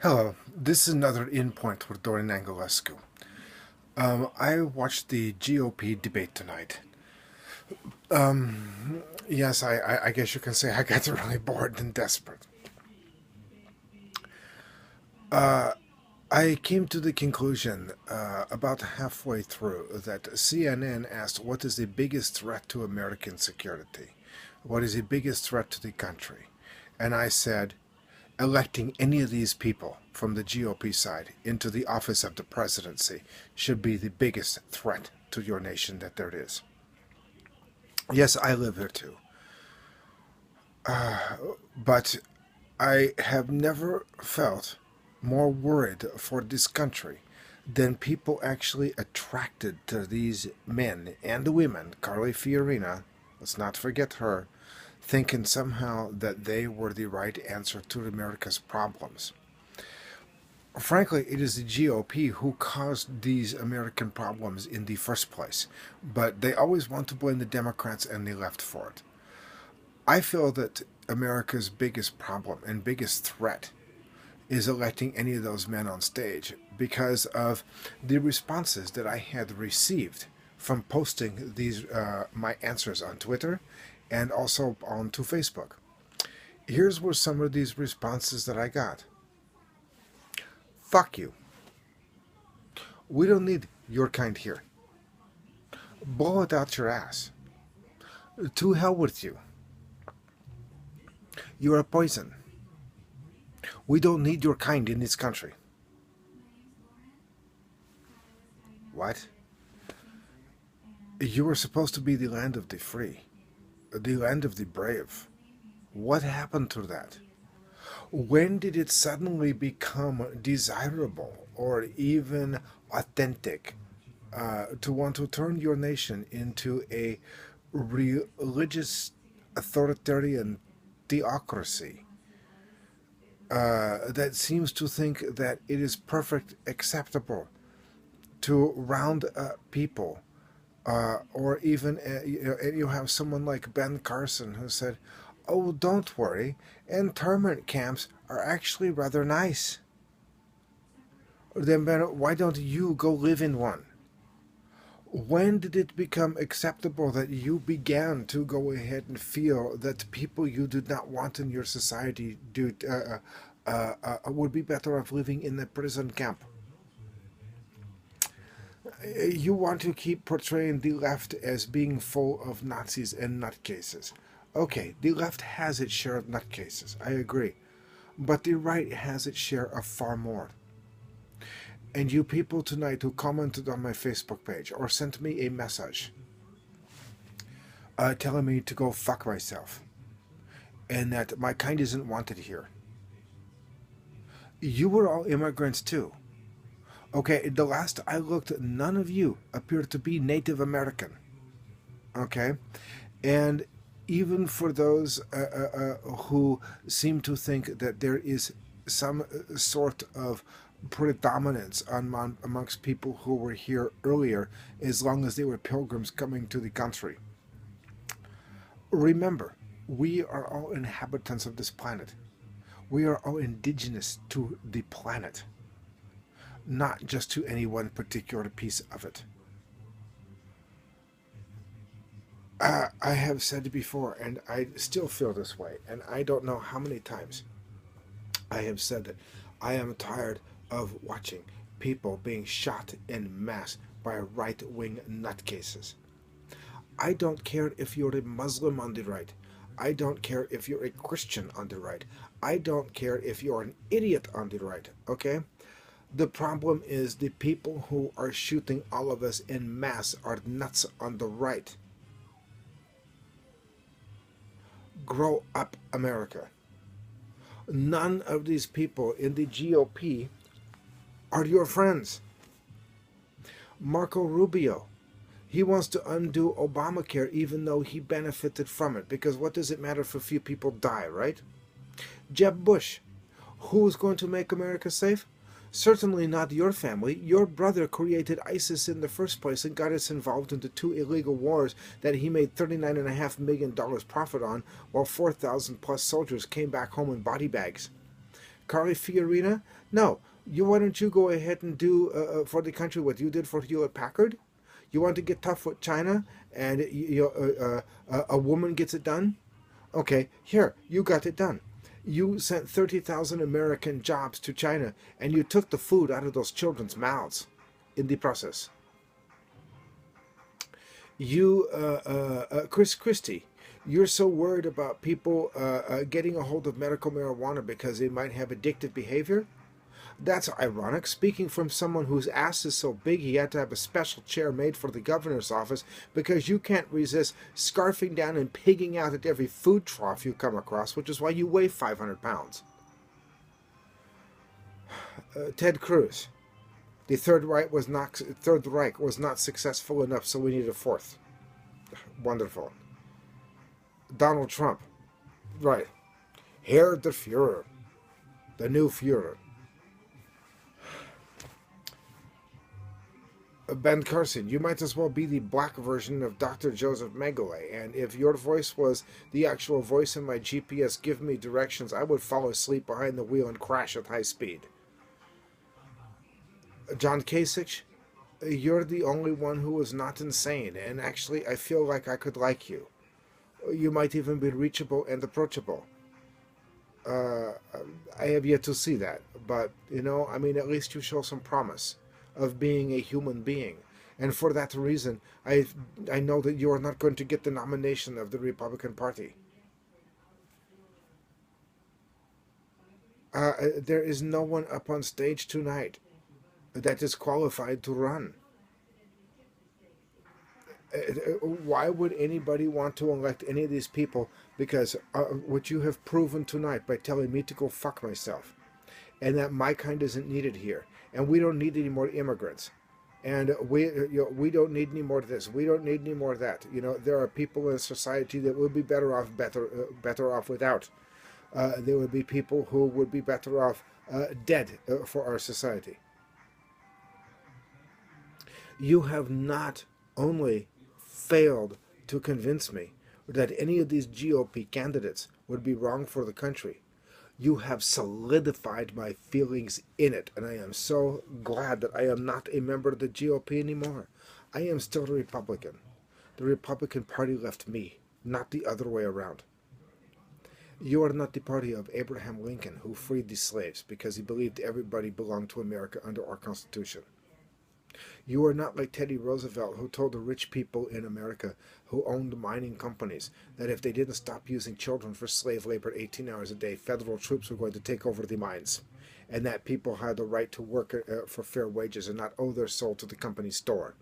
Hello, this is another In Point with Dorin Anghrlescu. I watched the GOP debate tonight. Yes, I guess you can say I got really bored and desperate. I came to the conclusion about halfway through that CNN asked what is the biggest threat to American security? What is the biggest threat to the country? And I said, electing any of these people from the GOP side into the office of the presidency should be the biggest threat to your nation that there is. Yes, I live here too. But I have never felt more worried for this country than people actually attracted to these men and women. Carly Fiorina, let's not forget her, thinking somehow that they were the right answer to America's problems. Frankly, it is the GOP who caused these American problems in the first place, but they always want to blame the Democrats and the left for it. I feel that America's biggest problem and biggest threat is electing any of those men on stage because of the responses that I had received from posting these my answers on Twitter and also onto Facebook. Here's where some of these responses that I got. Fuck you. We don't need your kind here. Blow it out your ass. To hell with you. You're a poison. We don't need your kind in this country. What? You were supposed to be the land of the free, the land of the brave. What happened to that? When did it suddenly become desirable or even authentic to want to turn your nation into a religious authoritarian theocracy that seems to think that it is perfect acceptable to round up people or even you have someone like Ben Carson who said, "Oh, don't worry, internment camps are actually rather nice." Then, Ben, why don't you go live in one? When did it become acceptable that you began to go ahead and feel that people you did not want in your society would be better off living in a prison camp? You want to keep portraying the left as being full of Nazis and nutcases. Okay, the left has its share of nutcases, I agree. But the right has its share of far more. And you people tonight who commented on my Facebook page or sent me a message telling me to go fuck myself and that my kind isn't wanted here. You were all immigrants too. Okay, the last I looked, none of you appeared to be Native American. Okay? And even for those who seem to think that there is some sort of predominance amongst people who were here earlier, as long as they were pilgrims coming to the country. Remember, we are all inhabitants of this planet. We are all indigenous to the planet, not just to any one particular piece of it. I have said it before, and I still feel this way, and I don't know how many times I have said that I am tired of watching people being shot en masse by right-wing nutcases. I don't care if you're a Muslim on the right. I don't care if you're a Christian on the right. I don't care if you're an idiot on the right, okay? The problem is the people who are shooting all of us en masse are nuts on the right. Grow up, America. None of these people in the GOP are your friends. Marco Rubio, he wants to undo Obamacare even though he benefited from it, because what does it matter if a few people die, right? Jeb Bush, who's going to make America safe? Certainly not your family. Your brother created ISIS in the first place and got us involved into 2 illegal wars that he made $39.5 million profit on, while 4,000 plus soldiers came back home in body bags. Carly Fiorina? No. Why don't you go ahead and do for the country what you did for Hewlett Packard? You want to get tough with China, and a woman gets it done? Okay, here, you got it done. You sent 30,000 American jobs to China, and you took the food out of those children's mouths in the process. Chris Christie, you're so worried about people getting a hold of medical marijuana because they might have addictive behavior. That's ironic, speaking from someone whose ass is so big he had to have a special chair made for the governor's office because you can't resist scarfing down and pigging out at every food trough you come across, which is why you weigh 500 pounds. Ted Cruz, the Third Reich was not successful enough, so we need a fourth. Wonderful. Donald Trump, right. Herr der Führer, the new Führer. Ben Carson, you might as well be the black version of Dr. Joseph Mengele, and if your voice was the actual voice in my GPS give me directions, I would fall asleep behind the wheel and crash at high speed. John Kasich, you're the only one who is not insane, and actually I feel like I could like you. You might even be reachable and approachable. I have yet to see that, but, at least you show some promise of being a human being. And for that reason, I know that you are not going to get the nomination of the Republican Party. There is no one up on stage tonight that is qualified to run. Why would anybody want to elect any of these people? Because what you have proven tonight by telling me to go fuck myself, and that my kind isn't needed here, and we don't need any more immigrants, and we don't need any more of this. We don't need any more of that. There are people in society that would be better off without. There would be people who would be better off dead for our society. You have not only failed to convince me that any of these GOP candidates would be wrong for the country, you have solidified my feelings in it, and I am so glad that I am not a member of the GOP anymore. I am still a Republican. The Republican Party left me, not the other way around. You are not the party of Abraham Lincoln, who freed the slaves because he believed everybody belonged to America under our Constitution. You are not like Teddy Roosevelt, who told the rich people in America who owned mining companies that if they didn't stop using children for slave labor 18 hours a day, federal troops were going to take over the mines, and that people had the right to work for fair wages and not owe their soul to the company store.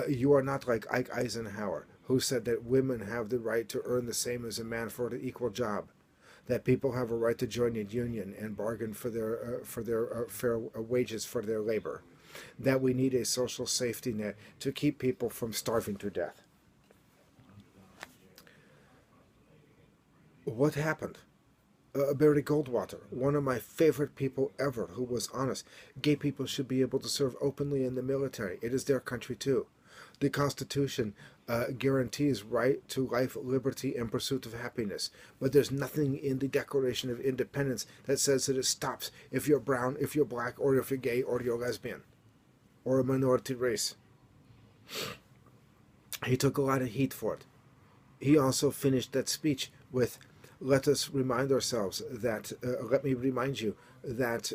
You are not like Ike Eisenhower, who said that women have the right to earn the same as a man for an equal job, that people have a right to join a union and bargain for their fair wages for their labor, that we need a social safety net to keep people from starving to death. What happened? Barry Goldwater, one of my favorite people ever, who was honest. Gay people should be able to serve openly in the military. It is their country too. The Constitution guarantees right to life, liberty, and pursuit of happiness. But there's nothing in the Declaration of Independence that says that it stops if you're brown, if you're black, or if you're gay, or you're lesbian, or a minority race. He took a lot of heat for it. He also finished that speech with, let us remind ourselves that, let me remind you that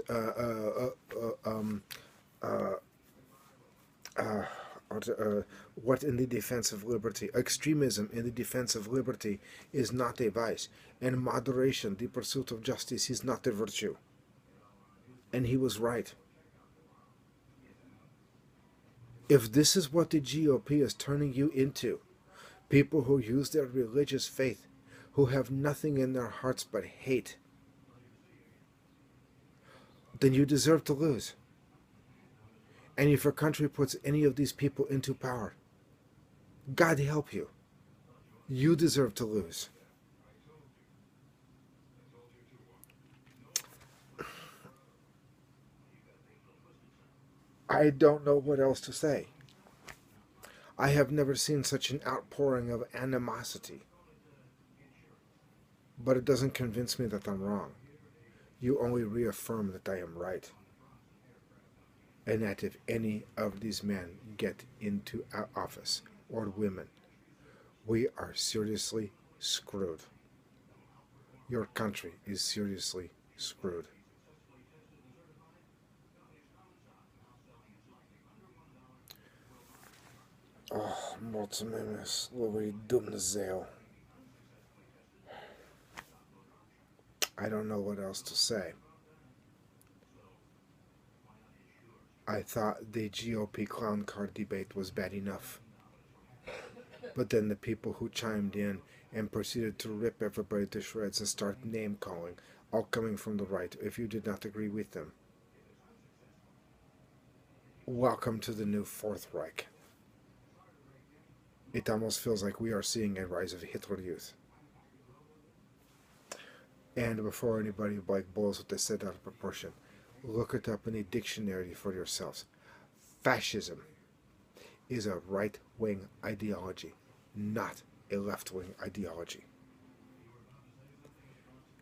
what in the defense of liberty, extremism in the defense of liberty is not a vice, and moderation, the pursuit of justice, is not a virtue. And he was right. If this is what the GOP is turning you into, people who use their religious faith, who have nothing in their hearts but hate, then you deserve to lose. And if your country puts any of these people into power, God help you. You deserve to lose. I don't know what else to say. I have never seen such an outpouring of animosity. But it doesn't convince me that I'm wrong. You only reaffirm that I am right, and that if any of these men get into our office, or women, we are seriously screwed. Your country is seriously screwed. Oh, mulțumesc lui Dumnezeu. I don't know what else to say. I thought the GOP clown car debate was bad enough. But then the people who chimed in and proceeded to rip everybody to shreds and start name calling, all coming from the right, if you did not agree with them. Welcome to the new Fourth Reich. It almost feels like we are seeing a rise of Hitler Youth. And before anybody blows what they said out of proportion, look it up in a dictionary for yourselves. Fascism is a right-wing ideology, not a left-wing ideology.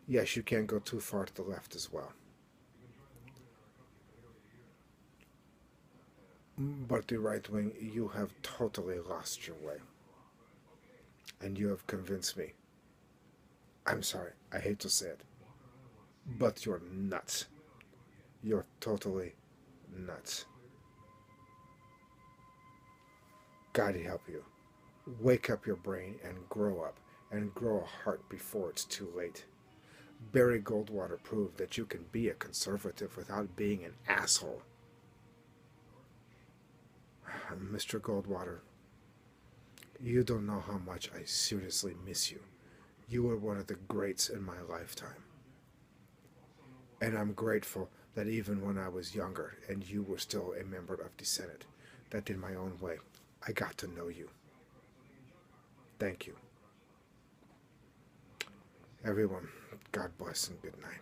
Yes, you can go too far to the left as well. But the right wing, you have totally lost your way. And you have convinced me. I'm sorry, I hate to say it. But you're nuts. You're totally nuts. God help you. Wake up your brain and grow up. And grow a heart before it's too late. Barry Goldwater proved that you can be a conservative without being an asshole. Mr. Goldwater, you don't know how much I seriously miss you. You were one of the greats in my lifetime. And I'm grateful that even when I was younger and you were still a member of the Senate, that in my own way, I got to know you. Thank you. Everyone, God bless and good night.